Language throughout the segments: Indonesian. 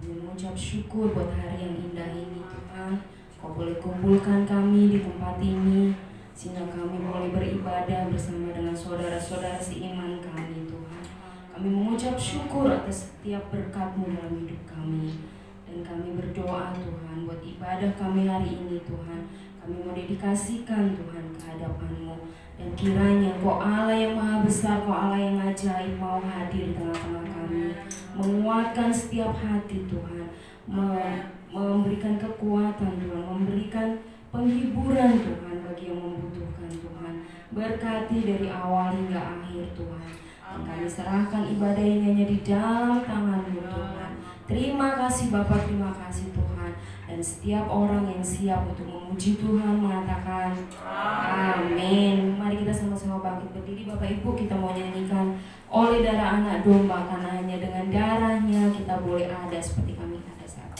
Kami mengucap syukur buat hari yang indah ini Tuhan. Kau boleh kumpulkan kami di tempat ini, sehingga kami boleh beribadah bersama dengan saudara-saudara seiman kami Tuhan. Kami mengucap syukur atas setiap berkat-Mu dalam hidup kami. Dan kami berdoa Tuhan buat ibadah kami hari ini Tuhan. Kami mau dedikasikan Tuhan ke hadapan-Mu. Dan kiranya Kau Allah yang maha besar, Kau Allah yang ajaib mau hadir di tengah-tengah kami, menguatkan setiap hati Tuhan, memberikan kekuatan Tuhan, memberikan penghiburan Tuhan bagi yang membutuhkan Tuhan. Berkati dari awal hingga akhir Tuhan. Dan kami serahkan ibadah ini hanya di dalam tangan-Mu Tuhan. Terima kasih Bapa, terima kasih Tuhan. Dan setiap orang yang siap untuk memuji Tuhan mengatakan amin. Mari kita sama-sama bangkit berdiri. Bapak Ibu, kita mau nyanyikan oleh darah anak domba, karena hanya dengan darahnya kita boleh ada seperti kami ada saat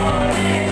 oleh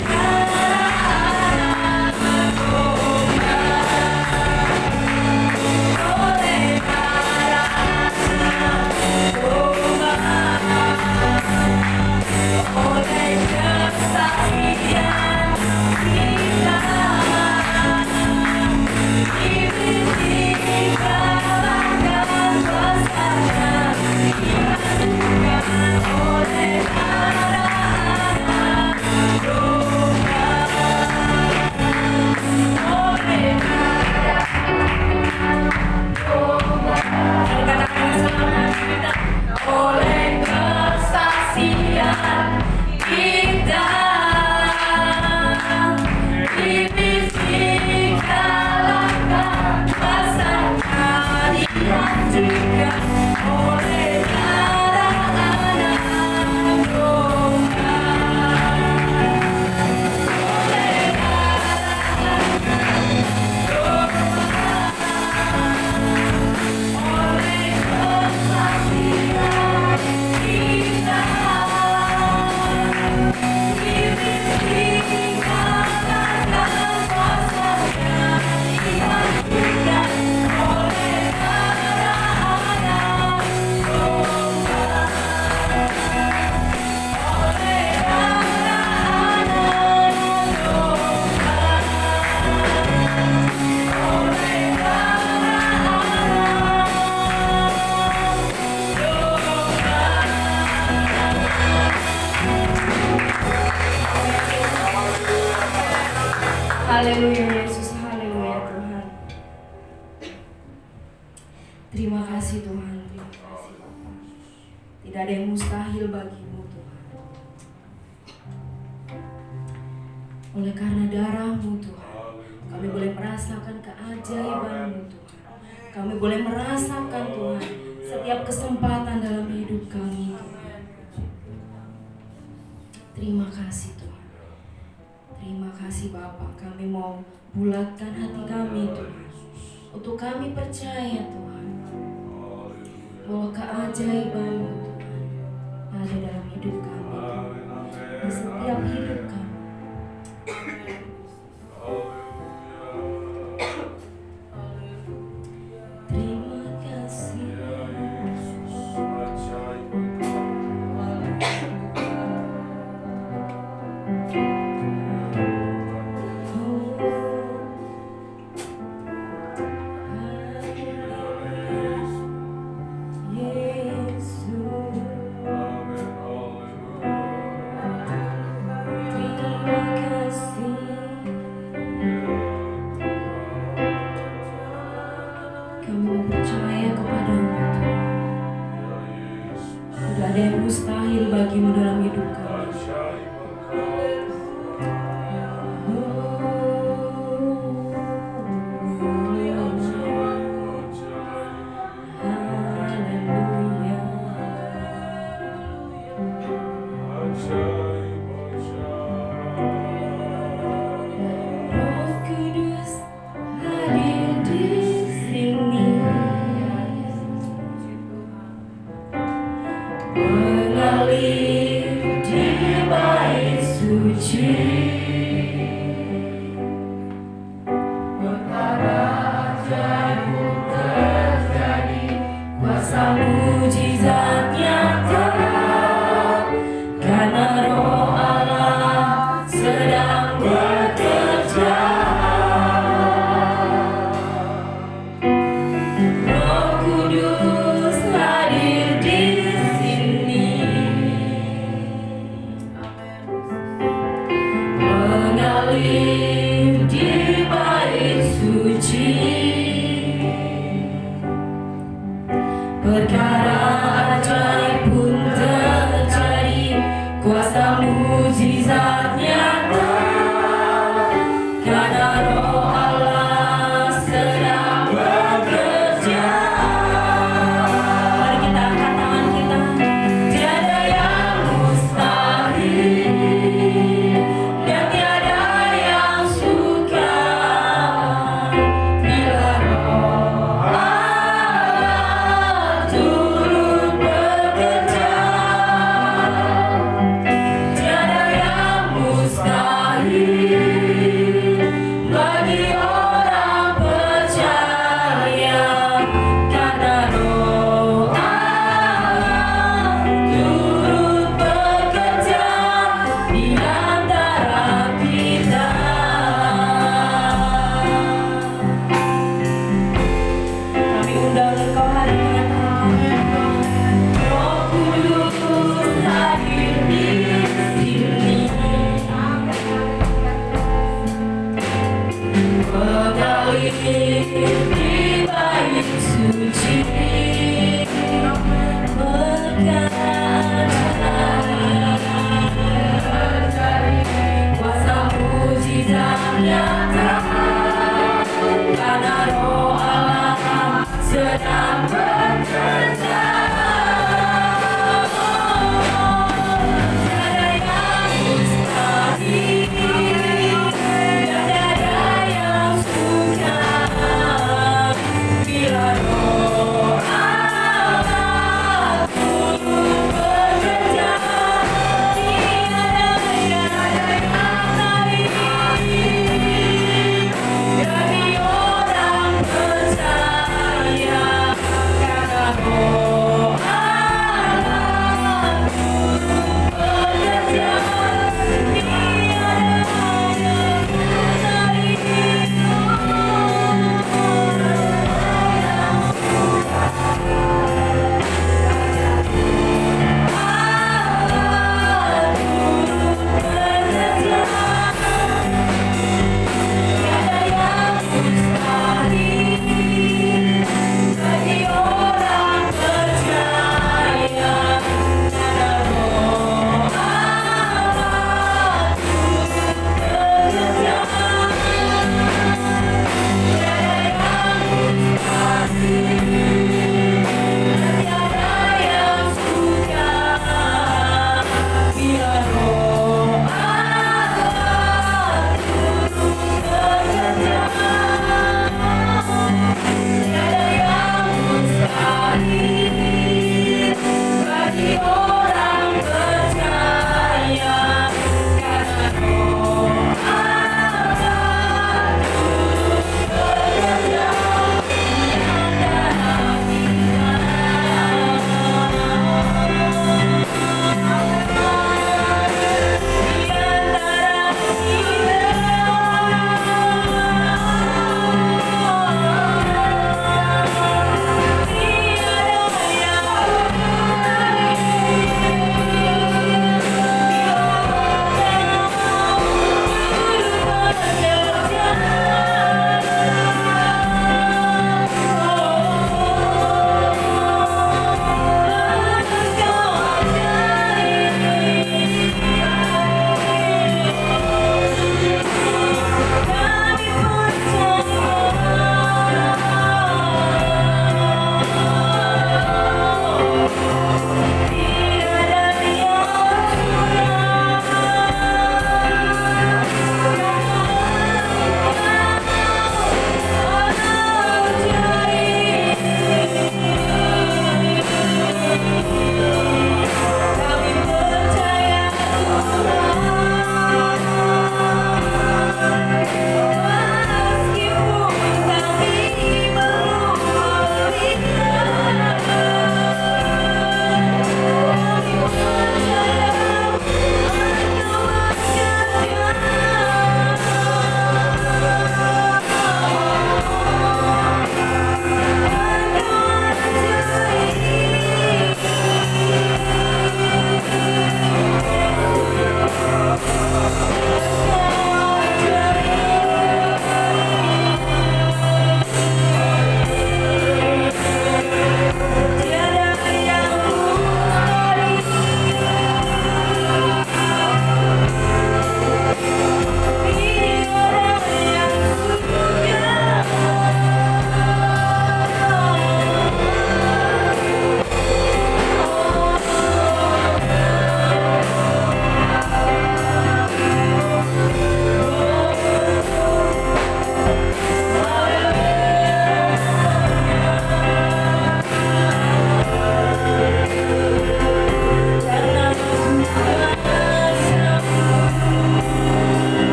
Haleluya Yesus, haleluya Tuhan. Terima kasih Tuhan, terima kasih Bapa. Tidak ada yang mustahil bagimu Tuhan. Oleh karena darah-Mu Tuhan, kami boleh merasakan keajaiban-Mu Tuhan. Kami boleh merasakan Tuhan setiap kesempatan dalam hidup kami Tuhan. Terima kasih Tuhan. Terima kasih Bapa. Kami mau bulatkan hati kami Tuhan, untuk kami percaya Tuhan bahwa keajaiban-Mu Tuhan ada dalam hidup kami Tuhan. Di setiap hidup kami. Terima kasih. Mustahil bagimu dalam hidup kami.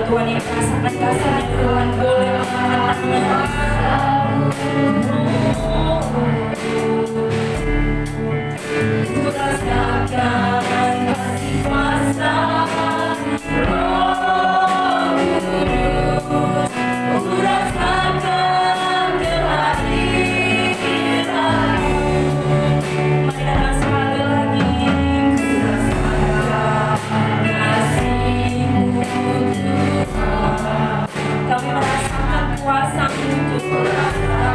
Tuhan yang merasakan kasihnya Tuhan boleh mengangkat tangan. Ku rasakan kasih kuasa Roh Kudus, ku rasakan kehadiran-Mu. Mari datang sekali lagi. Ku rasakan kasih-Mu Tuhan. Kami merasakan kuasa-Mu Tuhan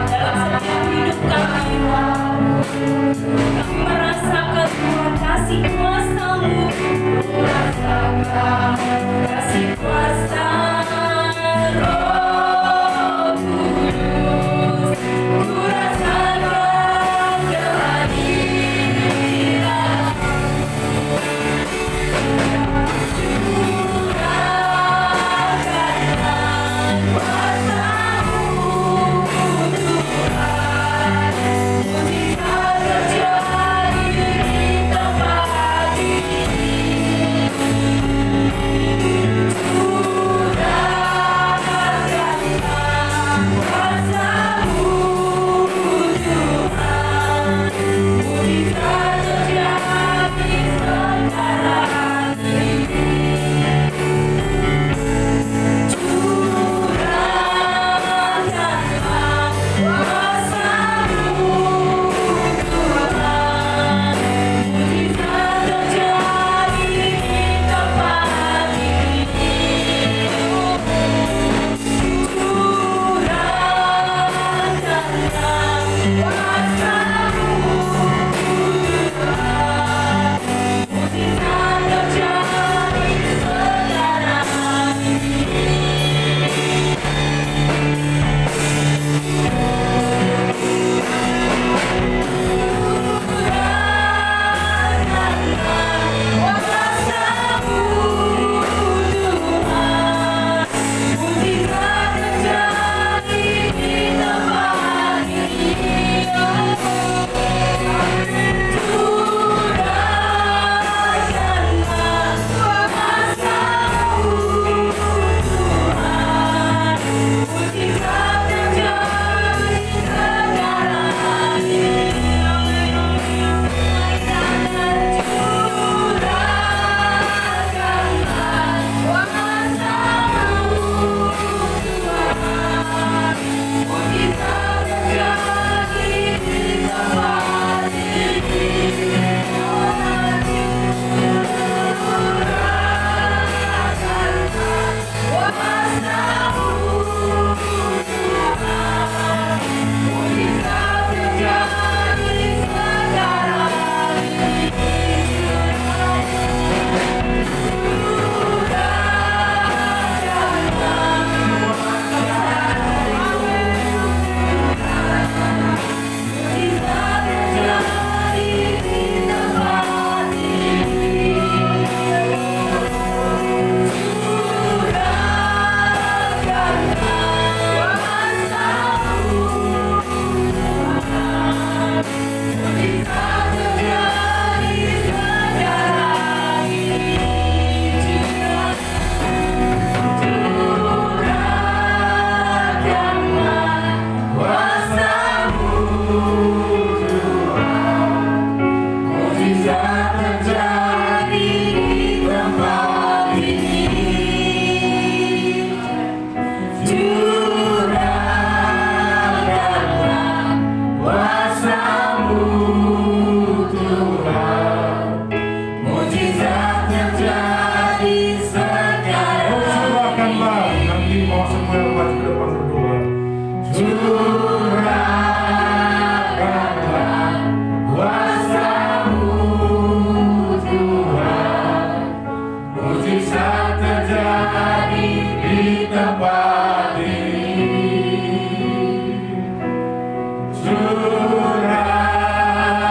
dalam setiap hidup kami. Kami merasakan Tuhan kasih kuasa-Mu. Ku rasakan kasih kuasa Roh Kudus. Ku rasakan kehadiran-Mu. Curahkanlah kuasa-Mu Tuhan. Mujizat terjadi di tempat ini. Curahkanlah kuasa-Mu Tuhan. Mujizat terjadi sekarang ini. Curahkanlah kuasa-Mu Tuhan. Mujizat terjadi di tempat ini.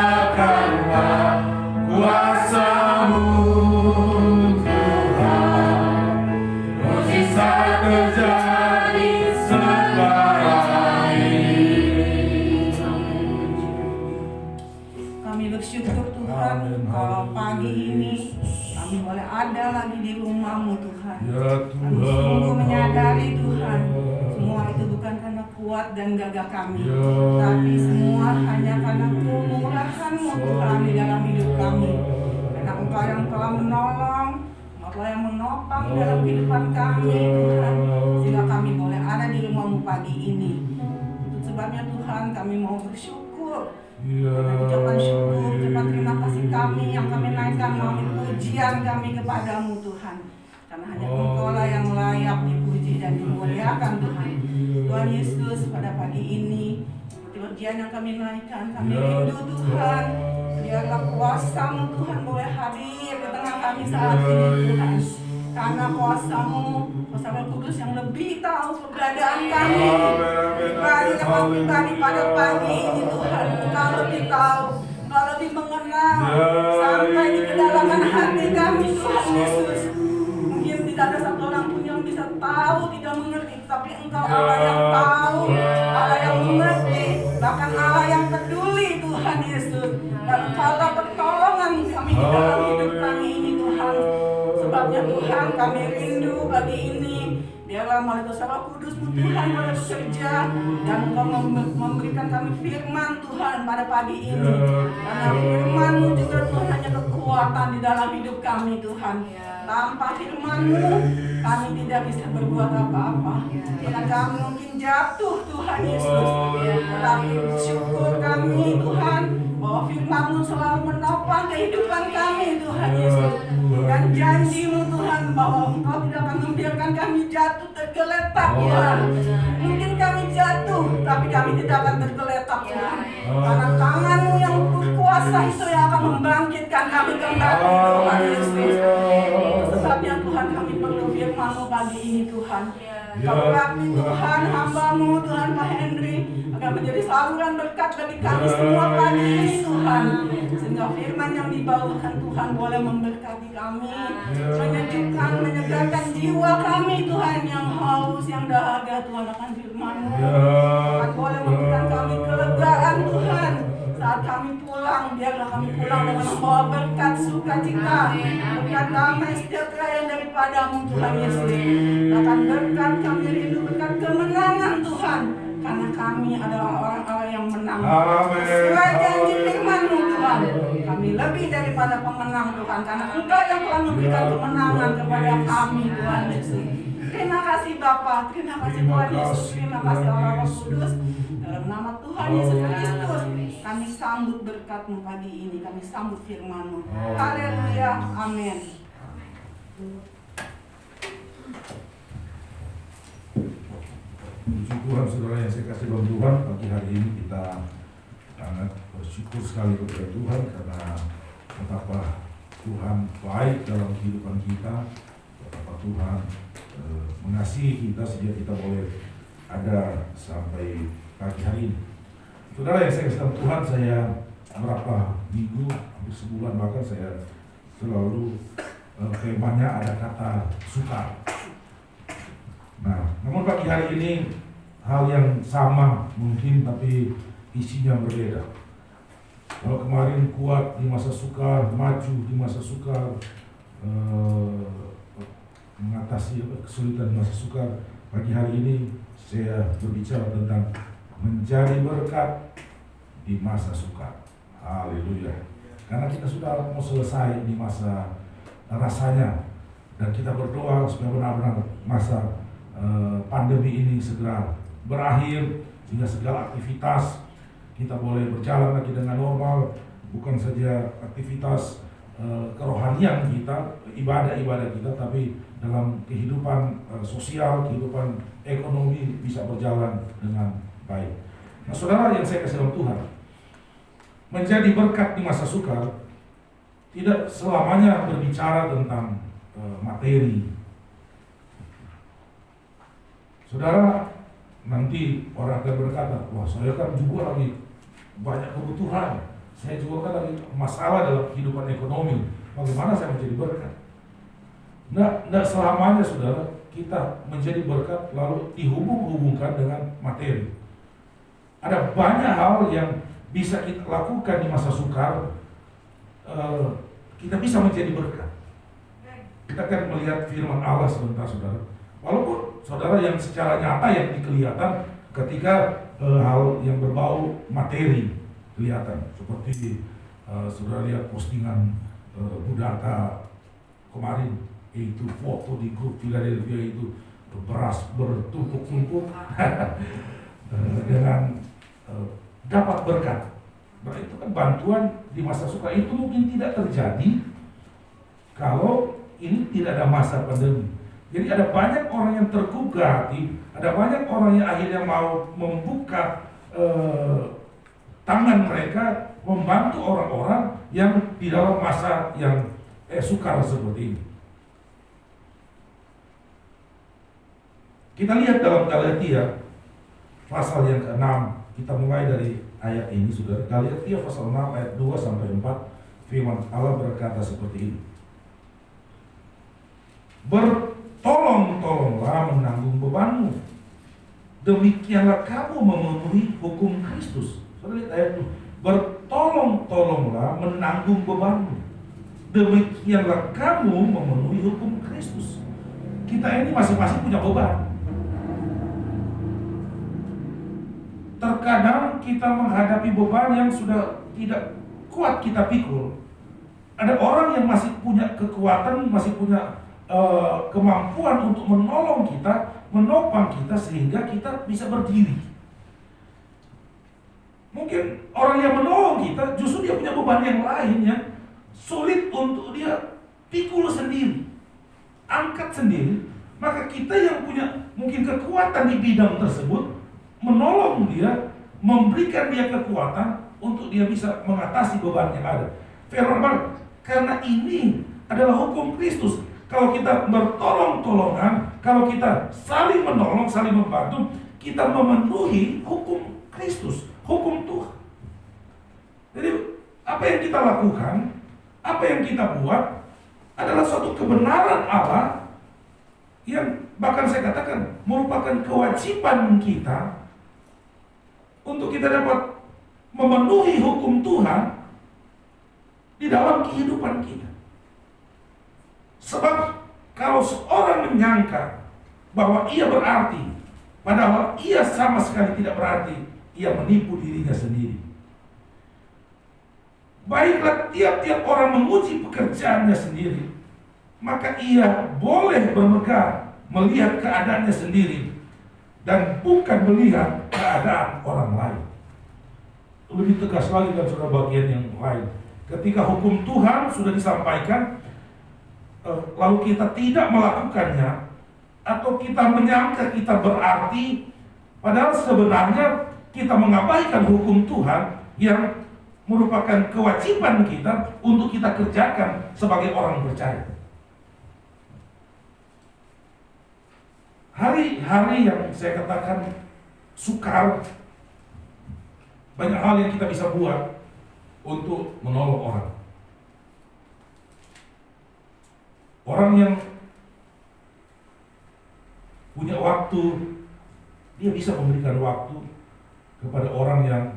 Curahkanlah kuasa-Mu Tuhan. Mujizat terjadi sekarang Kami bersyukur Tuhan kalau pagi ini kami boleh ada ada lagi di rumah-Mu Tuhan. Ya Kami Tuhan, sungguh menyadari Tuhan, haleluya. semua itu bukan karena kuat dan gagah kami, Ya, tapi semua hanya karena kemurahan-Mu Tuhan di dalam hidup kami. Karena Engkau yang telah menolong, Engkau yang menopang dalam kehidupan kami Tuhan, sehingga kami boleh ada di rumah-Mu pagi ini. Itu sebabnya Tuhan kami mau bersyukur. ya, Dengan ucapan syukur, ucapan terima kasih kami yang kami naikkan melalui pujian kami kepadamu Tuhan. Karena hanya Engkau lah yang layak dipuji dan dimuliakan Tuhan. Tuhan Yesus, pada pagi ini seperti pujian yang kami naikkan, kami rindu Tuhan. Biarlah kuasa-Mu Tuhan boleh hadir di tengah kami saat ini Tuhan. Karena kuasa-Mu, kuasa Roh Kudus yang lebih tahu keberadaan kami pribadi pada pagi ini Tuhan. Engkau lebih tahu, Engkau lebih mengenal sampai di kedalaman hati kami Tuhan Yesus. Mungkin tidak ada satu orang pun yang bisa tahu, tidak mengerti, tapi Engkau Allah yang tahu, Allah yang mengerti, bahkan Allah yang peduli Tuhan Yesus. Dan Engkaulah pertolongan kami di dalam hidup kami ini Tuhan. Sebabnya Tuhan kami rindu pagi ini, biarlah melalui kuasa Roh Kudus-Mu Tuhan boleh bekerja dan Engkau memberikan kami firman Tuhan pada pagi ini. Karena firman-Mu juga Tuhan hanya kekuatan di dalam hidup kami Tuhan. Tanpa firman-Mu kami tidak bisa berbuat apa-apa. Karena kami mungkin jatuh Tuhan Yesus. Tetapi syukur kami Tuhan bahwa firman-Mu selalu menopang kehidupan kami Tuhan Yesus. Dan janji-Mu Tuhan bahwa Engkau tidak akan membiarkan kami jatuh tergeletak Tuhan. Mungkin kami jatuh, tapi kami tidak akan tergeletak Tuhan. Karena tangan-Mu yang berkuasa itu yang akan membangkitkan kami kembali Tuhan Yesus. Sebabnya Tuhan kami perlu firman-Mu pagi ini Tuhan. Berkati Tuhan hamba-Mu Tuhan Pak Henry akan menjadi saluran berkat bagi kami semua pagi ini Tuhan. Sehingga firman yang dibawakan Tuhan boleh memberkati kami, menyejukkan, menyegarkan jiwa kami Tuhan yang haus, yang dahaga Tuhan akan firman-Mu. Tuhan boleh memberikan kami kelegaan Tuhan. Saat kami pulang, biarlah kami pulang dengan membawa berkat sukacita, berkat damai sejahtera yang daripada-Mu Tuhan Yesus. Bahkan berkat kami rindu, berkat kemenangan Tuhan. Karena kami adalah orang-orang yang menang. Sesuai janji firman-Mu Tuhan, kami lebih daripada pemenang Tuhan. Karena Engkau yang telah memberikan kemenangan kepada kami Tuhan Yesus. Terima kasih Bapa, terima kasih Tuhan Yesus, terima kasih Allah Roh Kudus. Dalam nama Tuhan Yesus Kristus, kami sambut berkat-Mu pagi ini, kami sambut firman-Mu. Haleluya, amin. Puji Tuhan, saudara yang saya kasih dalam Tuhan, pagi hari ini kita sangat bersyukur sekali kepada Tuhan karena betapa Tuhan baik dalam kehidupan kita, betapa Tuhan mengasihi kita sehingga kita boleh ada sampai pagi hari ini. Saudara yang saya kasih dalam Tuhan, saya berapa minggu, hampir sebulan bahkan saya selalu temanya ada kata sukar. Nah, namun pagi hari ini hal yang sama mungkin tapi isinya berbeda. Kalau kemarin kuat di masa sukar, maju di masa sukar, mengatasi kesulitan di masa sukar, pagi hari ini saya berbicara tentang menjadi berkat di masa sukar. Haleluya. Karena kita sudah mau selesai di masa rasanya dan kita berdoa supaya benar-benar masa pandemi ini segera berakhir sehingga segala aktivitas kita boleh berjalan lagi dengan normal, bukan saja aktivitas kerohanian kita, ibadah-ibadah kita, tapi dalam kehidupan sosial, kehidupan ekonomi bisa berjalan dengan baik. Nah, saudara yang saya kasih dalam Tuhan, menjadi berkat di masa sukar tidak selamanya berbicara tentang materi. Saudara, nanti orang akan berkata, wah saya kan juga lagi banyak kebutuhan, saya juga kan lagi masalah dalam kehidupan ekonomi, bagaimana saya menjadi berkat? Nggak selamanya saudara kita menjadi berkat lalu dihubung-hubungkan dengan materi. Ada banyak hal yang bisa kita lakukan di masa sukar, kita bisa menjadi berkat. Kita kan melihat firman Allah sebentar saudara. Walaupun saudara yang secara nyata yang kelihatan ketika hal yang berbau materi kelihatan. Seperti saudara lihat postingan Budaka kemarin, itu foto di grup Philadelphia itu beras bertumpuk-tumpuk dengan dapat berkat. Nah, itu kan bantuan di masa sukar. Itu mungkin tidak terjadi kalau ini tidak ada masa pandemi. Jadi ada banyak orang yang tergugah hati, ada banyak orang yang akhirnya mau membuka tangan mereka membantu orang-orang yang di dalam masa yang sukar seperti ini. Kita lihat dalam Galatia pasal yang ke-6, kita mulai dari ayat ini saudara. Galatia pasal 6 ayat 2 sampai 4, firman Allah berkata seperti ini. Bertolong-tolonglah menanggung bebanmu, demikianlah kamu memenuhi hukum Kristus. Saudara lihat ayat itu. Bertolong-tolonglah menanggung bebanmu, demikianlah kamu memenuhi hukum Kristus. Kita ini masing-masing punya beban. Terkadang kita menghadapi beban yang sudah tidak kuat kita pikul. Ada orang yang masih punya kekuatan, masih punya kemampuan untuk menolong kita, menopang kita sehingga kita bisa berdiri. Mungkin orang yang menolong kita justru dia punya beban yang lain yang sulit untuk dia pikul sendiri, angkat sendiri. Maka kita yang punya mungkin kekuatan di bidang tersebut menolong dia, memberikan dia kekuatan untuk dia bisa mengatasi beban yang ada. Firman Allah, karena ini adalah hukum Kristus. Kalau kita bertolong-tolongan, kalau kita saling menolong, saling membantu, kita memenuhi hukum Kristus, hukum Tuhan. Jadi apa yang kita lakukan, apa yang kita buat adalah suatu kebenaran Allah yang bahkan saya katakan merupakan kewajiban kita untuk kita dapat memenuhi hukum Tuhan di dalam kehidupan kita. Sebab kalau seorang menyangka bahwa ia berarti, padahal ia sama sekali tidak berarti, ia menipu dirinya sendiri. Baiklah tiap-tiap orang menguji pekerjaannya sendiri, maka ia boleh bermegah melihat keadaannya sendiri dan bukan melihat keadaan orang lain. Lebih tegas lagi kan saudara bagian yang lain. Ketika hukum Tuhan sudah disampaikan, lalu kita tidak melakukannya, atau kita menyangka kita berarti, padahal sebenarnya kita mengabaikan hukum Tuhan yang merupakan kewajiban kita untuk kita kerjakan sebagai orang percaya. Hari-hari yang saya katakan sukar, banyak hal yang kita bisa buat untuk menolong orang. Orang yang punya waktu, dia bisa memberikan waktu kepada orang yang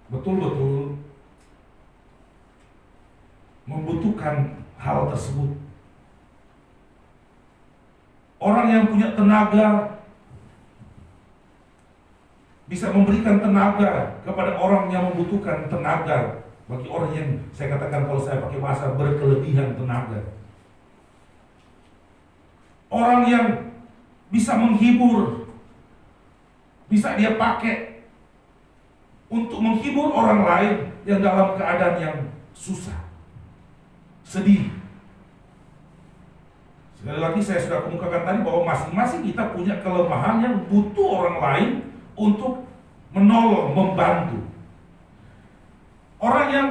betul-betul membutuhkan hal tersebut. Orang yang punya tenaga bisa memberikan tenaga kepada orang yang membutuhkan tenaga. Bagi orang yang saya katakan kalau saya pakai bahasa berkelebihan tenaga. Orang yang bisa menghibur, bisa dia pakai untuk menghibur orang lain yang dalam keadaan yang susah, sedih. Sekali lagi saya sudah kemukakan tadi bahwa masing-masing kita punya kelemahan yang butuh orang lain untuk menolong, membantu. Orang yang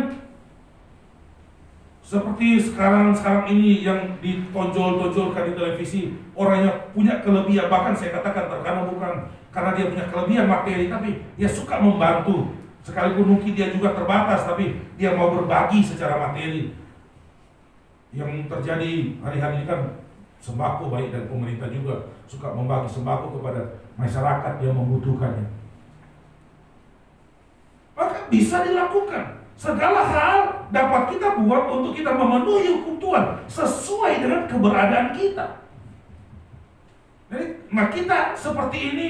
seperti sekarang ini yang ditonjol-tonjolkan di televisi, orang yang punya kelebihan, bahkan saya katakan terkadang bukan karena dia punya kelebihan materi, tapi dia suka membantu. Sekalipun mungkin dia juga terbatas, tapi dia mau berbagi secara materi. Yang terjadi hari-hari ini kan sembako, baik dari pemerintah juga suka membagi sembako kepada masyarakat yang membutuhkannya. Maka bisa dilakukan segala hal dapat kita buat untuk kita memenuhi hukum Tuhan sesuai dengan keberadaan kita. Jadi, nah kita seperti ini,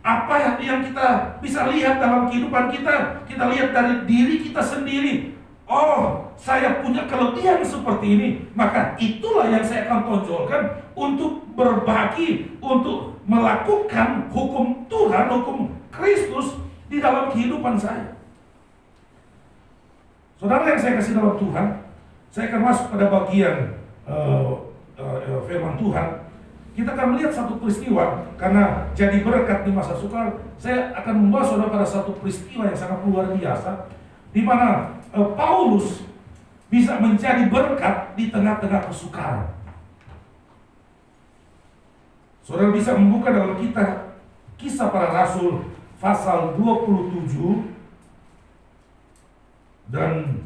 apa yang kita bisa lihat dalam kehidupan kita, kita lihat dari diri kita sendiri. Oh, saya punya kelebihan seperti ini, maka itulah yang saya akan tonjolkan untuk berbagi, untuk melakukan hukum Tuhan, hukum Kristus di dalam kehidupan saya. Saudara yang saya kasih dalam Tuhan, saya akan masuk pada bagian firman Tuhan. Kita akan melihat satu peristiwa, karena jadi berkat di masa sukar. Saya akan membawa saudara pada satu peristiwa yang sangat luar biasa, di mana Paulus bisa menjadi berkat di tengah-tengah kesukaran. Saudara bisa membuka dalam Kisah Para Rasul pasal 27 dan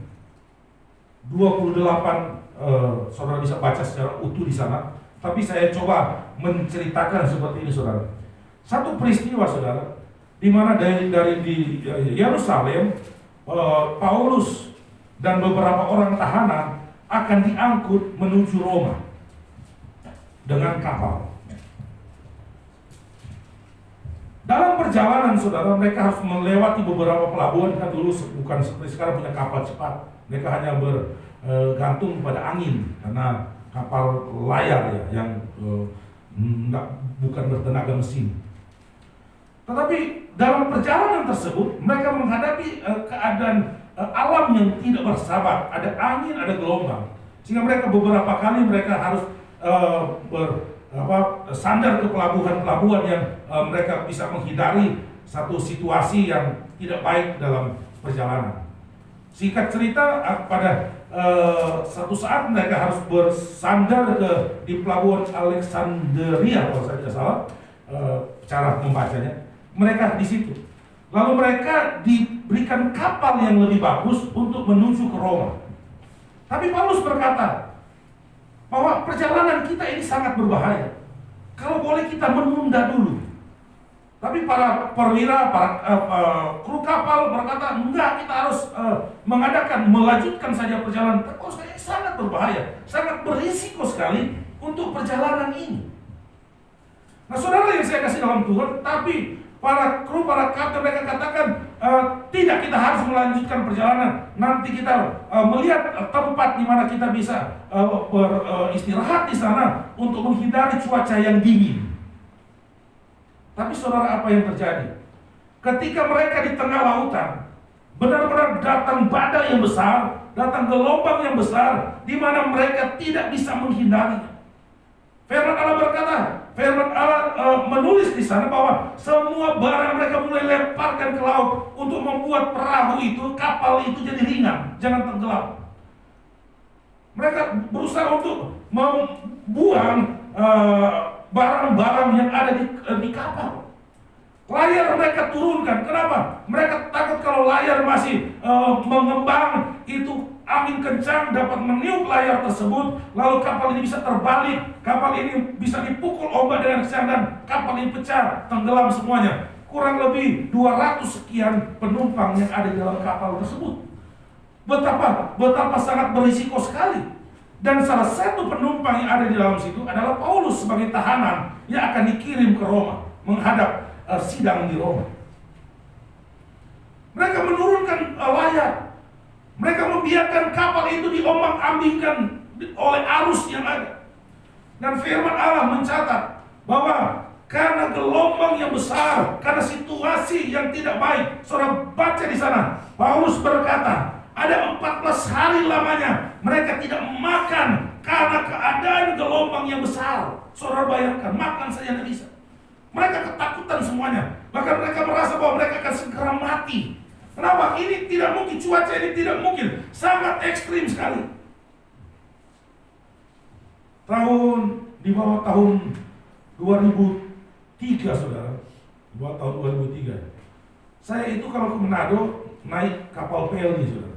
28. Saudara bisa baca secara utuh di sana. Tapi saya coba menceritakan seperti ini, saudara. Satu peristiwa, saudara, di mana dari di Yerusalem, Paulus dan beberapa orang tahanan akan diangkut menuju Roma dengan kapal. Dalam perjalanan, saudara, mereka harus melewati beberapa pelabuhan. Kan dulu bukan seperti sekarang punya kapal cepat. Mereka hanya bergantung pada angin, karena kapal layar ya, yang bukan bertenaga mesin. Tetapi dalam perjalanan tersebut mereka menghadapi keadaan alam yang tidak bersahabat. Ada angin, ada gelombang, sehingga mereka beberapa kali harus sandar ke pelabuhan-pelabuhan yang mereka bisa menghindari satu situasi yang tidak baik dalam perjalanan. Singkat cerita, pada satu saat mereka harus bersandar di pelabuhan Alexandria, kalau saya tidak salah cara membacanya. Mereka di situ. Lalu mereka diberikan kapal yang lebih bagus untuk menuju ke Roma. Tapi Paulus berkata bahwa perjalanan kita ini sangat berbahaya. Kalau boleh kita menunda dulu. Tapi para perwira, para kru kapal berkata, enggak, kita harus melanjutkan saja perjalanan. Tapi ini sangat berbahaya, sangat berisiko sekali untuk perjalanan ini. Nah, saudara yang saya kasih dalam Tuhan, tapi para kru, para kapten, mereka katakan, tidak, kita harus melanjutkan perjalanan. Nanti kita melihat tempat di mana kita bisa beristirahat di sana untuk menghindari cuaca yang dingin. Tapi saudara, apa yang terjadi? Ketika mereka di tengah lautan, benar-benar datang badai yang besar, datang gelombang yang besar, di mana mereka tidak bisa menghindarinya. Firman Allah berkata, firman Allah menulis di sana bahwa semua barang mereka mulai lemparkan ke laut untuk membuat perahu itu, kapal itu jadi ringan, jangan tenggelam. Mereka berusaha untuk membuang barang-barang yang ada di kapal. Layar mereka turunkan. Kenapa? Mereka takut kalau layar masih mengembang, itu angin kencang dapat meniup layar tersebut, lalu kapal ini bisa terbalik, kapal ini bisa dipukul ombak dengan kencang dan kapal ini pecah, tenggelam semuanya. Kurang lebih 200 sekian penumpang yang ada di dalam kapal tersebut. Betapa sangat berisiko sekali. Dan salah satu penumpang yang ada di dalam situ adalah Paulus sebagai tahanan yang akan dikirim ke Roma menghadap sidang di Roma. Mereka menurunkan layar. Mereka membiarkan kapal itu diombang-ambingkan oleh arus yang ada. Dan firman Allah mencatat bahwa karena gelombang yang besar, karena situasi yang tidak baik, saudara baca di sana, Paulus berkata, ada 14 hari lamanya mereka tidak makan karena keadaan gelombang yang besar. Saudara bayangkan, makan saja tidak bisa. Mereka ketakutan semuanya. Bahkan mereka merasa bahwa mereka akan segera mati. Kenapa? Ini tidak mungkin, cuaca ini tidak mungkin. Sangat ekstrim sekali. Di bawah tahun 2003, saudara. Di bawah tahun 2003. Saya itu kalau ke Manado naik kapal PLD, saudara.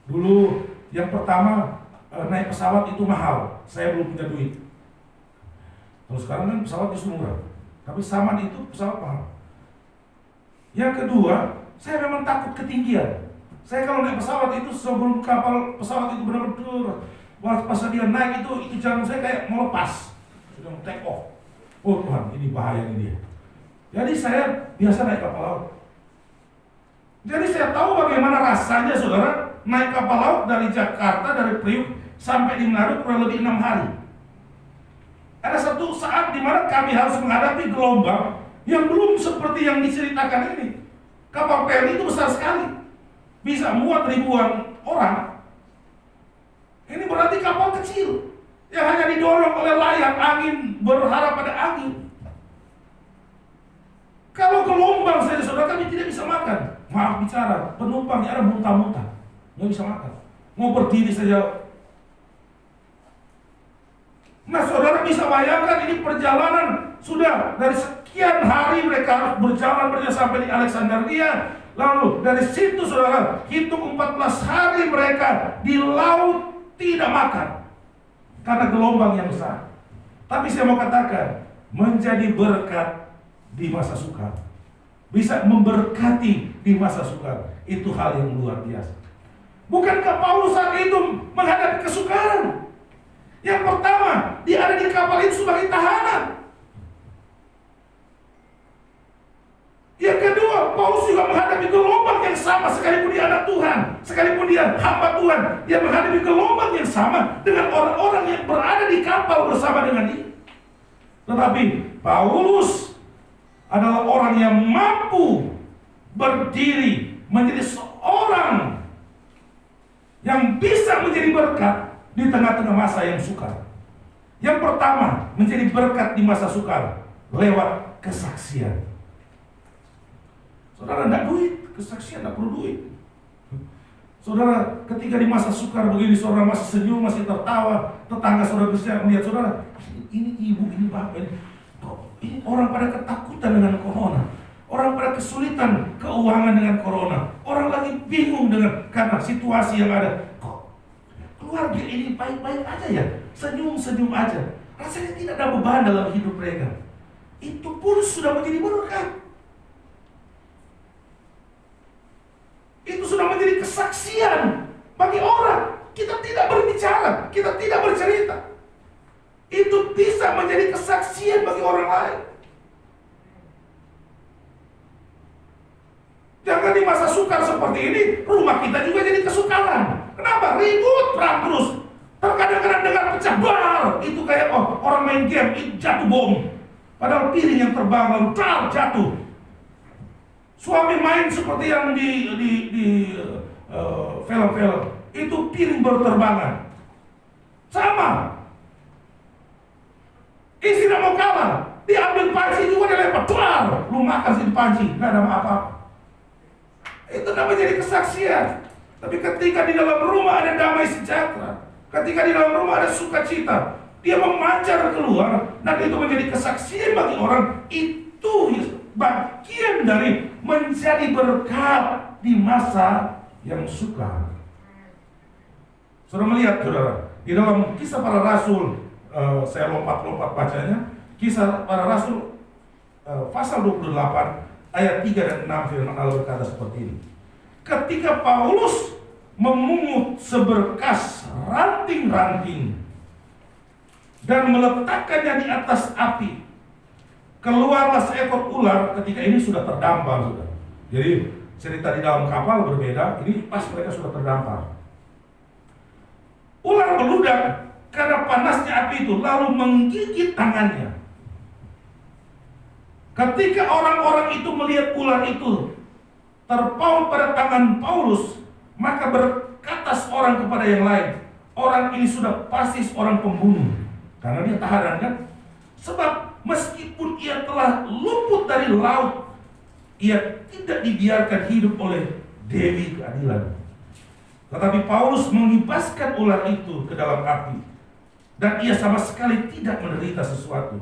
Dulu yang pertama naik pesawat itu mahal, saya belum punya duit. Terus sekarang kan pesawat justru murah, tapi Saman itu pesawat mahal. Yang kedua, saya memang takut ketinggian. Saya kalau naik pesawat itu sebelum kapal pesawat itu benar-benar pas dia naik itu jantung saya kayak mau lepas, sudah mau take off. Oh Tuhan, ini bahaya ini dia. Jadi saya biasa naik kapal laut. Jadi saya tahu bagaimana rasanya saudara naik kapal laut dari Jakarta, dari Priuk sampai di Manado kurang lebih 6 hari. Ada satu saat di mana kami harus menghadapi gelombang yang belum seperti yang diceritakan ini. Kapal feri itu besar sekali, bisa muat ribuan orang. Ini berarti kapal kecil yang hanya didorong oleh layar angin, berharap pada angin. Kalau gelombang saja saudara, kami tidak bisa makan. Maaf bicara, penumpangnya ada muntah-muntah, nggak bisa makan. Mau berdiri saja. Nah saudara bisa bayangkan ini perjalanan sudah dari sekian hari mereka harus berjalan sampai di Alexandria. Lalu dari situ saudara hitung 14 hari mereka di laut tidak makan karena gelombang yang besar. Tapi saya mau katakan, menjadi berkat di masa sukar, bisa memberkati di masa sukar, itu hal yang luar biasa. Bukankah Paulus saat itu menghadapi kesukaran? Yang pertama, dia ada di kapal itu sebagai tahanan. Yang kedua, Paulus juga menghadapi gelombang yang sama, sekalipun dia anak Tuhan, sekalipun dia hamba Tuhan, dia menghadapi gelombang yang sama dengan orang-orang yang berada di kapal bersama dengan dia. Tetapi Paulus adalah orang yang mampu berdiri menjadi seorang yang bisa menjadi berkat di tengah-tengah masa yang sukar. Yang pertama, menjadi berkat di masa sukar lewat kesaksian. Saudara tidak duit, kesaksian tidak perlu duit. Saudara ketika di masa sukar begini, saudara masih senyum, masih tertawa, tetangga saudara bisa melihat saudara, ini ibu, ini bapak, ini orang pada ketakutan dengan corona, orang pada kesulitan keuangan dengan corona, orang lagi bingung dengan karena situasi yang ada. Kok keluarga ini baik-baik aja ya, senyum-senyum aja, rasanya tidak ada beban dalam hidup mereka. Itu pun sudah menjadi berkat. Itu sudah menjadi kesaksian bagi orang. Kita tidak berbicara, kita tidak bercerita, itu bisa menjadi kesaksian bagi orang lain. Jangan di masa sukar seperti ini, rumah kita juga jadi kesukaran. Kenapa? Ribut, perang terus. Terkadang-kadang dengar pecah bar, itu kayak orang main game, itu jatuh bom. Padahal piring yang terbang lalu jatuh. Suami main seperti yang di film-film, itu piring berterbangan. Sama. Istri tidak mau kalah, diambil panci juga dilempar, tuar, lu makan sih di panci, nggak ada apa-apa. Itu namanya jadi kesaksian. Tapi ketika di dalam rumah ada damai sejahtera, ketika di dalam rumah ada sukacita, dia memancar keluar, dan itu menjadi kesaksian bagi orang. Itu bagian dari menjadi berkat di masa yang sukar. Saudara melihat, saudara, di dalam Kisah Para Rasul, saya lompat-lompat bacanya, Kisah Para Rasul pasal 28 ayat 3 dan 6, firman Allah berkata seperti ini. Ketika Paulus memungut seberkas ranting-ranting dan meletakkannya di atas api, keluarlah seekor ular. Ketika ini sudah terdampar, sudah. Jadi cerita di dalam kapal berbeda. Ini pas mereka sudah terdampar. Ular meludak karena panasnya api itu, lalu menggigit tangannya. Ketika orang-orang itu melihat ular itu terpaut pada tangan Paulus, maka berkata seorang kepada yang lain, orang ini sudah pasti seorang pembunuh, karena dia tahanan kan. Sebab meskipun ia telah luput dari laut, ia tidak dibiarkan hidup oleh Dewi Keadilan. Tetapi Paulus mengibaskan ular itu ke dalam api, dan ia sama sekali tidak menderita sesuatu.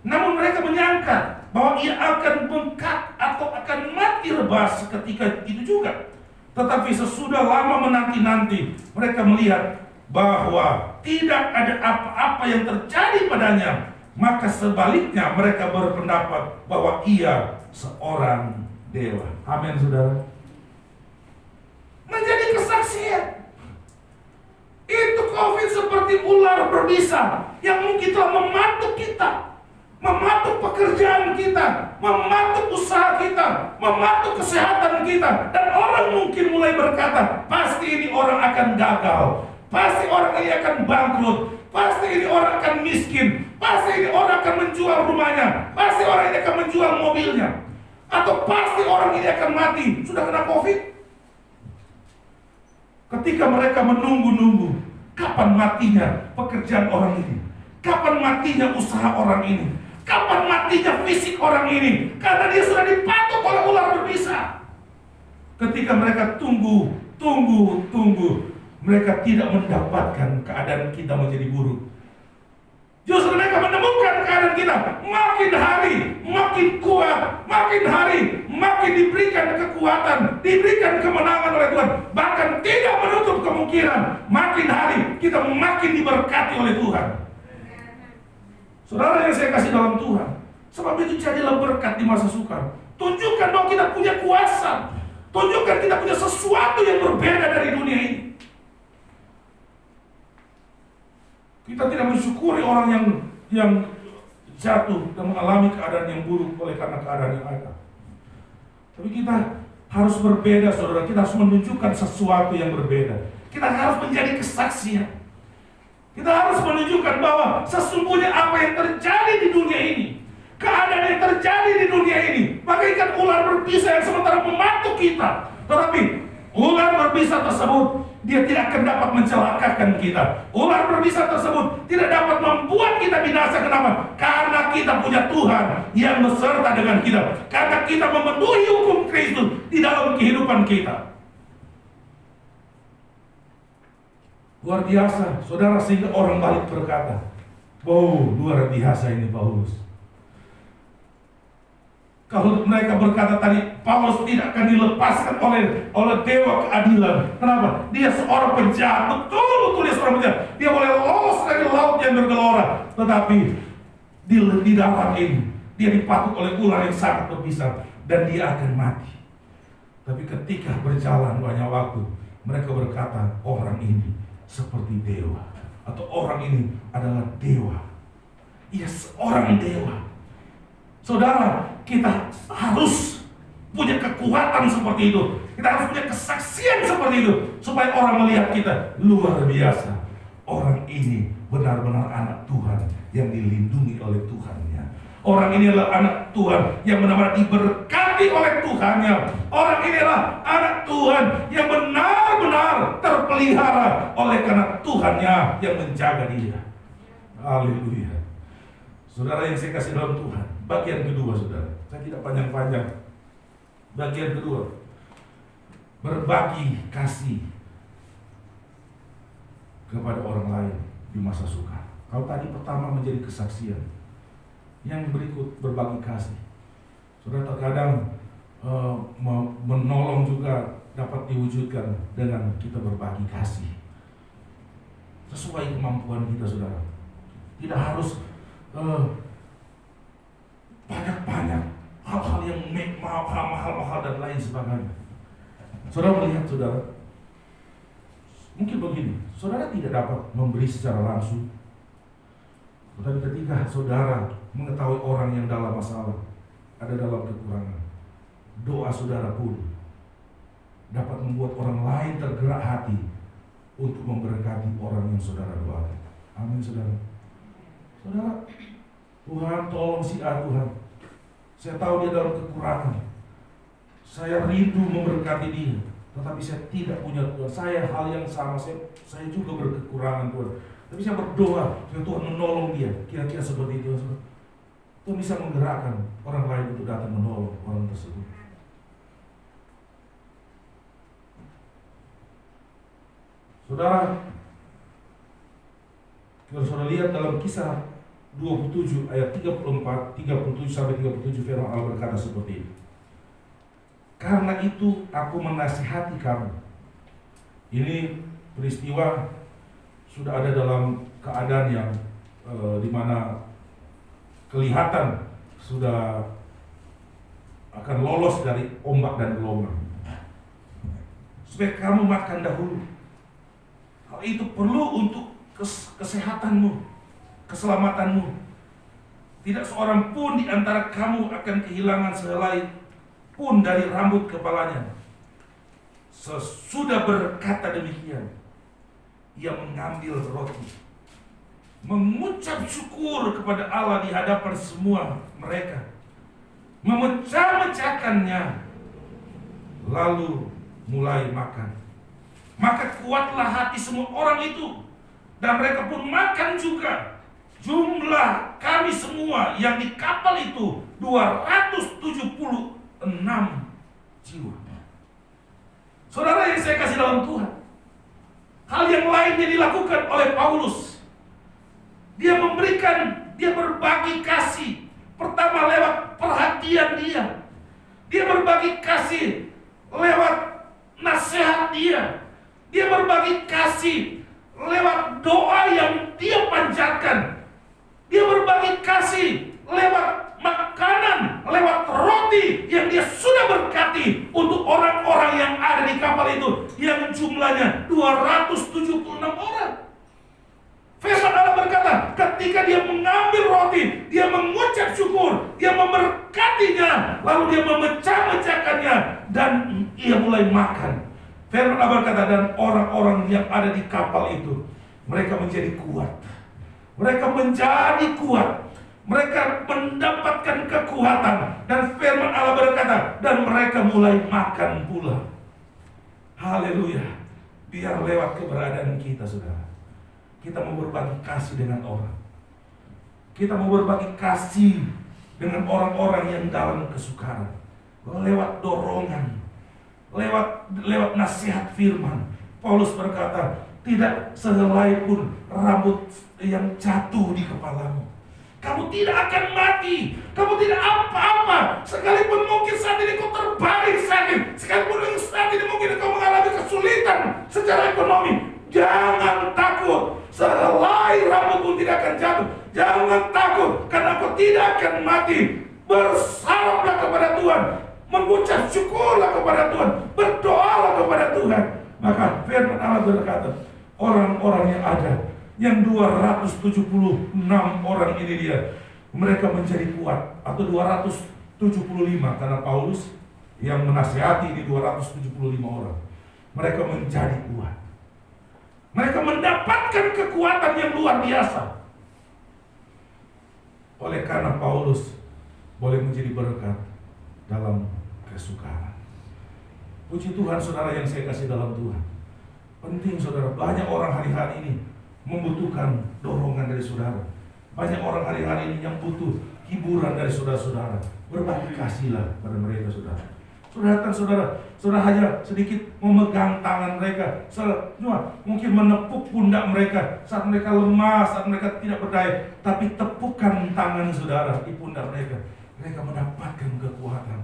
Namun mereka menyangka bahwa ia akan bengkak atau akan mati rebas seketika itu juga. Tetapi sesudah lama menanti-nanti, mereka melihat bahwa tidak ada apa-apa yang terjadi padanya. Maka sebaliknya mereka berpendapat bahwa ia seorang dewa. Amin, saudara. menjadi kesaksian. Itu COVID seperti ular berbisa yang mungkin telah mematuk kita, mematuk pekerjaan kita, mematuk usaha kita, mematuk kesehatan kita. Dan orang mungkin mulai berkata, pasti ini orang akan gagal, pasti orang ini akan bangkrut, pasti ini orang akan miskin, pasti ini orang akan menjual rumahnya, pasti orang ini akan menjual mobilnya, atau pasti orang ini akan mati. Sudah kena COVID? Ketika mereka menunggu-nunggu, kapan matinya pekerjaan orang ini? Kapan matinya usaha orang ini? Kapan matinya fisik orang ini? Karena dia sudah dipatuk oleh ular berbisa. Ketika mereka tunggu, mereka tidak mendapatkan keadaan kita menjadi buruk. Justru mereka menemukan keadaan kita makin hari makin kuat, makin hari makin diberikan kekuatan, diberikan kemenangan oleh Tuhan. Bahkan tidak menutup kemungkinan makin hari kita makin diberkati oleh Tuhan. Saudara yang saya kasih dalam Tuhan, sebab itu jadilah berkat di masa sukar. Tunjukkan bahwa kita punya kuasa, tunjukkan kita punya sesuatu yang berbeda dari dunia ini. Kita tidak mensyukuri orang yang jatuh dan mengalami keadaan yang buruk oleh karena keadaan yang ada. Tapi kita harus berbeda, saudara. Kita harus menunjukkan sesuatu yang berbeda. Kita harus menjadi kesaksian. Kita harus menunjukkan bahwa sesungguhnya apa yang terjadi di dunia ini, keadaan yang terjadi di dunia ini, bagaikan ular berbisa yang sementara mematuk kita. Tetapi ular berbisa tersebut, dia tidak akan dapat mencelakakan kita. Ular berbisa tersebut tidak dapat membuat kita binasa. Kenapa? Karena kita punya Tuhan yang beserta dengan kita. Karena kita memenuhi hukum Kristus di dalam kehidupan kita. Luar biasa, saudara, sehingga orang balik berkata, wow, luar biasa ini Paulus. Kalau mereka berkata tadi, Paulus tidak akan dilepaskan oleh dewa keadilan. Kenapa? Dia seorang penjahat, betul dia seorang penjahat. Dia boleh lolos dari laut yang bergelora, tetapi di dalam ini dia dipatuk oleh ular yang sangat berbisa dan dia akan mati. Tapi ketika berjalan banyak waktu, mereka berkata, orang ini seperti dewa, atau orang ini adalah dewa. Ia seorang dewa. Saudara, kita harus punya kekuatan seperti itu. Kita harus punya kesaksian seperti itu, supaya orang melihat kita luar biasa. Orang ini benar-benar anak Tuhan yang dilindungi oleh Tuhannya. Orang ini adalah anak Tuhan yang benar-benar diberkati oleh Tuhannya. Orang ini adalah anak Tuhan yang benar-benar terpelihara oleh karena Tuhannya yang menjaga dia. Haleluya. Saudara yang saya kasih dalam Tuhan, bagian kedua, saudara, saya tidak panjang-panjang. Bagian kedua, berbagi kasih kepada orang lain di masa sukar. Kalau tadi pertama menjadi kesaksian, yang berikut berbagi kasih. Saudara, terkadang menolong juga dapat diwujudkan dengan kita berbagi kasih sesuai kemampuan kita, saudara. Tidak harus banyak-banyak hal-hal yang mahal-mahal dan lain sebagainya. Saudara melihat, saudara, mungkin begini, saudara tidak dapat memberi secara langsung, tetapi ketika saudara mengetahui orang yang dalam masalah, ada dalam kekurangan, doa saudara pun dapat membuat orang lain tergerak hati untuk memberkati orang yang saudara doakan. Amin, saudara. Saudara, Tuhan tolong si A, Tuhan. Saya tahu dia dalam kekurangan. Saya rindu memberkati dia, tetapi saya tidak punya Tuhan. Saya hal yang sama, saya juga berkekurangan, Tuhan. Tapi saya berdoa supaya Tuhan menolong dia. Kira-kira seperti itu, saudara. Tuhan bisa menggerakkan orang lain untuk datang menolong orang tersebut. Saudara, kalau saudara lihat dalam Kisah 27 ayat 34, 37 sampai 37, firman Allah berkata seperti ini. Karena itu aku menasihati kamu. Ini peristiwa sudah ada dalam keadaan yang di mana kelihatan sudah akan lolos dari ombak dan gelombang. supaya kamu makan dahulu. Hal itu perlu untuk kesehatanmu, keselamatanmu. Tidak seorang pun di antara kamu akan kehilangan sehelai pun dari rambut kepalanya. Sesudah berkata demikian, ia mengambil roti, mengucap syukur kepada Allah di hadapan semua mereka, memecah-mecahkannya, lalu mulai makan. Maka kuatlah hati semua orang itu, dan mereka pun makan juga. Jumlah kami semua yang di kapal itu 276 jiwa. Saudara yang saya kasih dalam Tuhan, hal yang lainnya dilakukan oleh Paulus. Dia berbagi kasih. Pertama lewat perhatian dia. Dia berbagi kasih lewat nasihat dia. Dia berbagi kasih lewat doa yang dia panjatkan. Dia berbagi kasih lewat makanan, lewat roti yang dia sudah berkati untuk orang-orang yang ada di kapal itu, yang jumlahnya 276 orang. Firman Allah berkata, ketika dia mengambil roti, dia mengucap syukur, dia memberkatinya, lalu dia memecah-mecahkannya, dan ia mulai makan. Firman Allah berkata, dan orang-orang yang ada di kapal itu, mereka menjadi kuat. Mereka menjadi kuat. Mereka mendapatkan kekuatan. Dan firman Allah berkata, dan mereka mulai makan pula. Haleluya. Biar lewat keberadaan kita, saudara, kita mau berbagi kasih dengan orang. Kita mau berbagi kasih dengan orang-orang yang dalam kesukaran. Lewat dorongan, lewat nasihat firman. Paulus berkata, tidak sehelai pun rambut yang jatuh di kepalamu. Kamu tidak akan mati. Kamu tidak apa-apa. Sekalipun mungkin saat ini kau terbalik sakit, sekalipun saat ini mungkin kau mengalami kesulitan secara ekonomi, jangan takut. Sehelai rambut pun tidak akan jatuh. Jangan takut, karena kau tidak akan mati. Bersalahlah kepada Tuhan, mengucap syukurlah kepada Tuhan, berdoalah kepada Tuhan. Maka firman Allah berkata, orang-orang yang ada, yang 276 orang ini dia, mereka menjadi kuat. Atau 275, karena Paulus yang menasihati ini 275 orang. Mereka menjadi kuat. Mereka mendapatkan kekuatan yang luar biasa. Oleh karena Paulus boleh menjadi berkat dalam kesukaran. Puji Tuhan, saudara yang saya kasih dalam Tuhan. Penting, saudara, banyak orang hari-hari ini membutuhkan dorongan dari saudara. Banyak orang hari-hari ini yang butuh hiburan dari saudara-saudara. Berbagi kasihlah pada mereka, saudara. Saudara datang, saudara hanya sedikit memegang tangan mereka, cuma mungkin menepuk pundak mereka saat mereka lemah, saat mereka tidak berdaya. Tapi tepukan tangan saudara di pundak mereka, mereka mendapatkan kekuatan.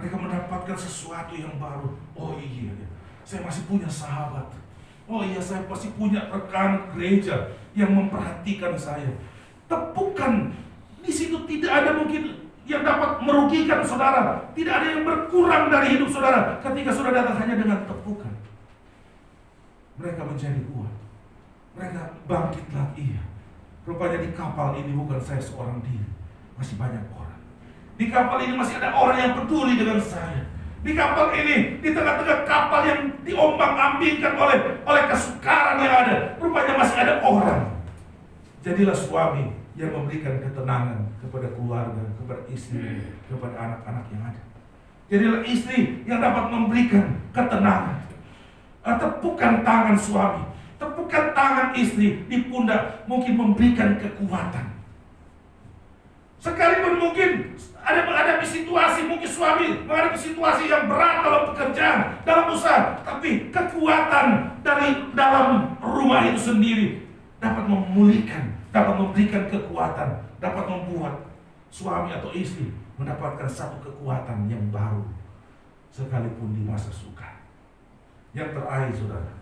Mereka mendapatkan sesuatu yang baru. Oh iya, saya masih punya sahabat. Oh iya, saya pasti punya rekan gereja yang memperhatikan saya. Tepukan. Di situ tidak ada mungkin yang dapat merugikan saudara. Tidak ada yang berkurang dari hidup saudara ketika saudara datang hanya dengan tepukan. Mereka menjadi kuat. Mereka bangkit lagi. Rupanya di kapal ini bukan saya seorang diri, masih banyak orang. Di kapal ini masih ada orang yang peduli dengan saya. Di kapal ini, di tengah-tengah kapal yang diombang-ambingkan oleh kesukaran yang ada, rupanya masih ada orang. Jadilah suami yang memberikan ketenangan kepada keluarga, kepada istri, kepada anak-anak yang ada. Jadilah istri yang dapat memberikan ketenangan. Tepukan tangan suami, tepukan tangan istri di pundak, mungkin memberikan kekuatan. Sekalipun mungkin ada menghadapi situasi, mungkin suami menghadapi situasi yang berat dalam pekerjaan, dalam usaha, tapi kekuatan dari dalam rumah itu sendiri dapat memulihkan, dapat memberikan kekuatan, dapat membuat suami atau istri mendapatkan satu kekuatan yang baru sekalipun di masa sukar. Yang terakhir, saudara,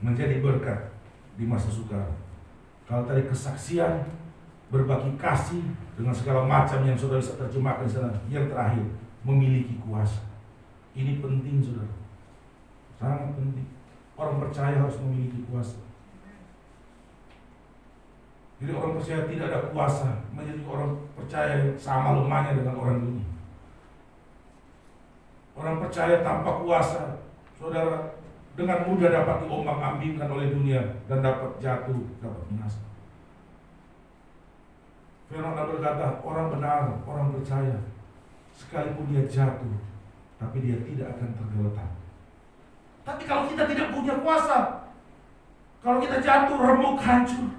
menjadi berkat di masa sukar. Kalau tadi kesaksian, berbagi kasih dengan segala macam yang saudara bisa terjemahkan di sana. Yang terakhir, memiliki kuasa. Ini penting, saudara. Sangat penting. Orang percaya harus memiliki kuasa. Jadi orang percaya tidak ada kuasa menjadi orang percaya yang sama lemahnya dengan orang dunia. Orang percaya tanpa kuasa, saudara, dengan mudah dapat diombang-ambingkan oleh dunia dan dapat jatuh, dapat binasa. Firman Allah berkata, orang benar, orang percaya, sekalipun dia jatuh, tapi dia tidak akan tergeletak. Tapi kalau kita tidak punya kuasa, kalau kita jatuh, remuk, hancur.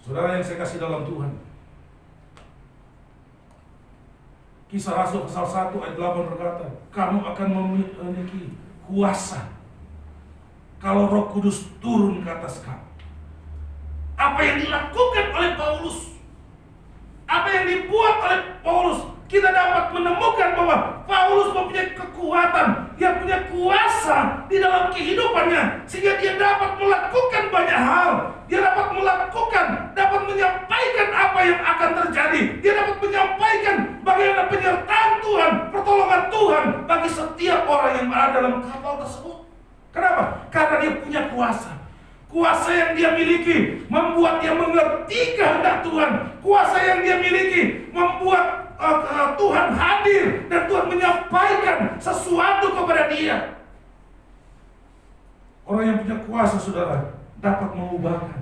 Saudara yang saya kasih dalam Tuhan, Kisah Rasul pasal 1 ayat 8 berkata, kamu akan memiliki kuasa kalau Roh Kudus turun ke atas kamu. Apa yang dilakukan oleh Paulus, apa yang dibuat oleh Paulus, kita dapat menemukan bahwa Paulus mempunyai kekuatan, dia punya kuasa di dalam kehidupannya, sehingga dia dapat melakukan banyak hal. Dia dapat melakukan, dapat menyampaikan apa yang akan terjadi. Dia dapat menyampaikan bagaimana penyertaan Tuhan, pertolongan Tuhan bagi setiap orang yang ada dalam kapal tersebut. Kenapa? Karena dia punya kuasa. Kuasa yang dia miliki membuat dia mengerti kehendak Tuhan. Kuasa yang dia miliki membuat Tuhan hadir dan Tuhan menyampaikan sesuatu kepada dia. Orang yang punya kuasa, saudara, dapat mengubahkan.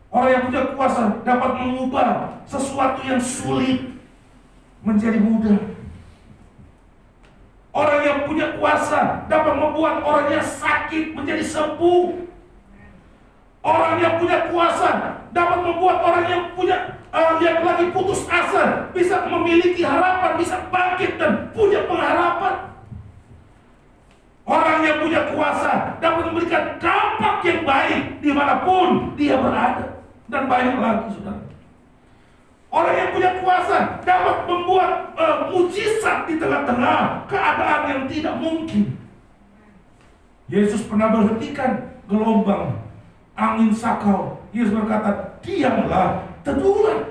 Orang yang punya kuasa dapat mengubah sesuatu yang sulit menjadi mudah. Orang yang punya kuasa dapat membuat orang yang sakit menjadi sembuh. Orang yang punya kuasa dapat membuat orang yang punya yang lagi putus asa bisa memiliki harapan, bisa bangkit dan punya pengharapan. Orang yang punya kuasa dapat memberikan dampak yang baik dimanapun dia berada. Dan banyak lagi, saudara. Orang yang punya kuasa dapat membuat mujizat di tengah-tengah keadaan yang tidak mungkin. Yesus pernah berhentikan gelombang angin sakau. Yesus berkata, diamlah, teduhlah.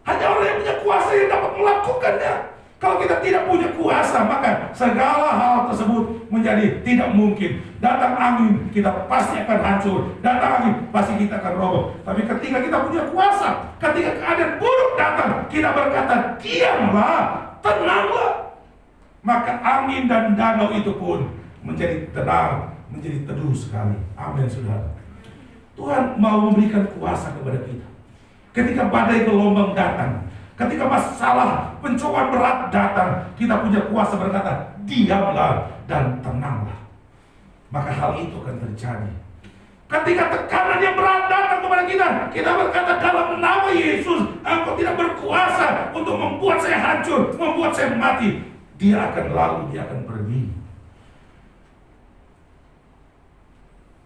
Hanya orang yang punya kuasa yang dapat melakukannya. Kalau kita tidak punya kuasa, maka segala hal tersebut menjadi tidak mungkin. Datang angin, kita pasti akan hancur. Datang angin, pasti kita akan roboh. Tapi ketika kita punya kuasa, ketika keadaan buruk datang, kita berkata, diamlah, tenanglah. Maka angin dan danau itu pun menjadi tenang, menjadi teduh sekali. Amin, saudara. Tuhan mau memberikan kuasa kepada kita. Ketika badai gelombang datang, ketika masalah pencobaan berat datang, kita punya kuasa berkata, diamlah dan tenanglah. Maka hal itu akan terjadi. Ketika tekanan yang berat datang kepada kita, kita berkata, dalam nama Yesus, Engkau tidak berkuasa untuk membuat saya hancur, membuat saya mati. Dia akan lalu, dia akan pergi.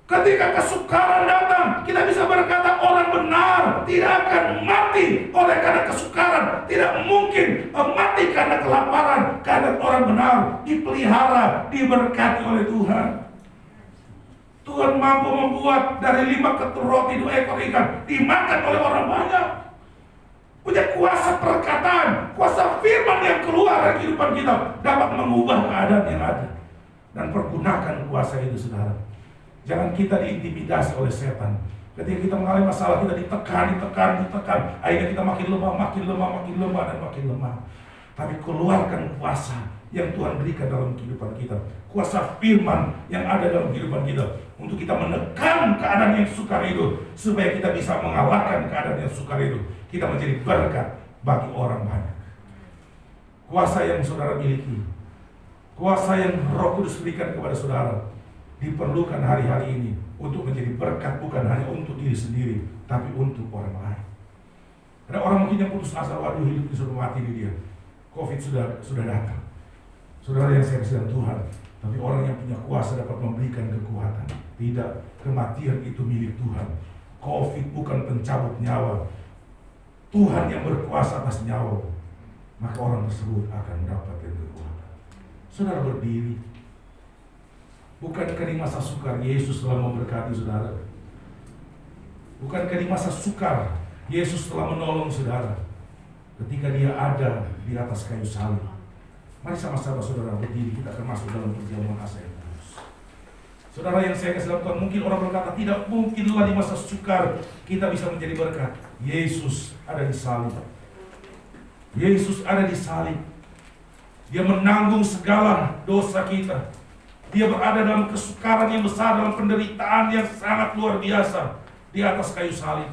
Ketika kesukaran datang, kita bisa berkata orang benar tidak akan mati oleh karena kesukaran. Tidak mungkin mati karena kelaparan. Karena orang benar dipelihara, diberkati oleh Tuhan. Tuhan mampu membuat dari 5 ketur roti 2 ekor ikan dimakan oleh orang banyak. Punya kuasa perkataan, kuasa firman yang keluar dari kehidupan kita dapat mengubah keadaan yang ada. Dan pergunakan kuasa itu, saudara. Jangan kita diintimidasi oleh setan. Ketika kita mengalami masalah, kita ditekan. Akhirnya kita makin lemah, dan makin lemah. Tapi keluarkan kuasa yang Tuhan berikan dalam kehidupan kita. Kuasa firman yang ada dalam kehidupan kita. Untuk kita menekan keadaan yang sukar itu. Supaya kita bisa mengalahkan keadaan yang sukar itu. Kita menjadi berkat bagi orang banyak. Kuasa yang saudara miliki, kuasa yang Roh Kudus berikan kepada saudara, diperlukan hari-hari ini untuk menjadi berkat, bukan hanya untuk diri sendiri, tapi untuk orang lain. Ada orang mungkin yang putus asa, waduh hidup ini sudah mati di dia. Covid sudah datang. Saudara yang saya kasih Tuhan, tapi orang yang punya kuasa dapat memberikan kekuatan. Tidak, kematian itu milik Tuhan. Covid bukan pencabut nyawa. Tuhan yang berkuasa atas nyawa. Maka orang tersebut akan mendapatkan kekuatan. Saudara berdiri. Bukankah di masa sukar Yesus telah memberkati saudara? Bukankah di masa sukar Yesus telah menolong saudara ketika dia ada di atas kayu salib? Mari sama-sama saudara berdiri, kita akan masuk dalam perjamuan asa yang kudus. Saudara yang saya kasih dalam Tuhan, mungkin orang berkata tidak mungkinlah di masa sukar kita bisa menjadi berkat. Yesus ada di salib. Yesus ada di salib. Dia menanggung segala dosa kita. Dia berada dalam kesukaran yang besar, dalam penderitaan yang sangat luar biasa di atas kayu salib.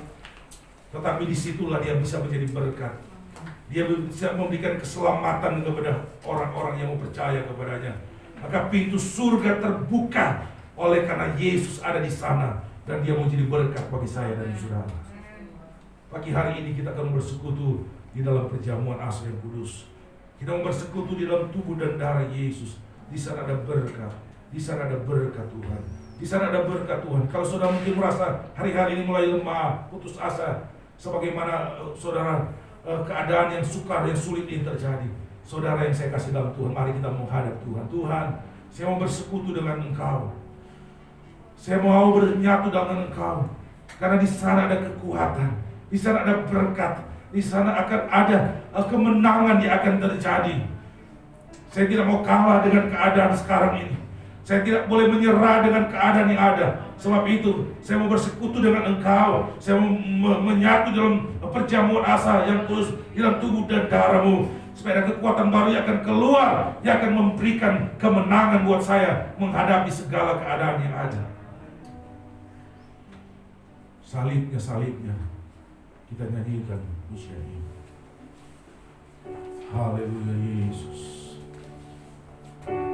Tetapi disitulah dia bisa menjadi berkat. Dia bisa memberikan keselamatan kepada orang-orang yang mau percaya kepadanya. Maka pintu surga terbuka oleh karena Yesus ada di sana dan dia mau jadi berkat bagi saya dan saudara. Pagi hari ini kita akan bersekutu di dalam perjamuan asa yang kudus. Kita mau bersekutu di dalam tubuh dan darah Yesus. Di sana ada berkat. Di sana ada berkat Tuhan. Di sana ada berkat Tuhan. Kalau saudara mungkin merasa hari-hari ini mulai lemah, putus asa, sebagaimana saudara keadaan yang sukar, yang sulit ini terjadi. Saudara yang saya kasih dalam Tuhan, mari kita menghadap Tuhan. Tuhan, saya mau bersekutu dengan Engkau. Saya mau bernyatu dengan Engkau. Karena di sana ada kekuatan, di sana ada berkat, di sana akan ada kemenangan yang akan terjadi. Saya tidak mau kalah dengan keadaan sekarang ini. Saya tidak boleh menyerah dengan keadaan yang ada. Sebab itu, saya mau bersekutu dengan Engkau. Saya mau menyatu dalam perjamuan asa yang kudus dalam tubuh dan darah-Mu. Supaya ada kekuatan baru yang akan keluar, yang akan memberikan kemenangan buat saya menghadapi segala keadaan yang ada. Salibnya, salibnya. Kita nyanyikan pujian ini. Haleluya Yesus.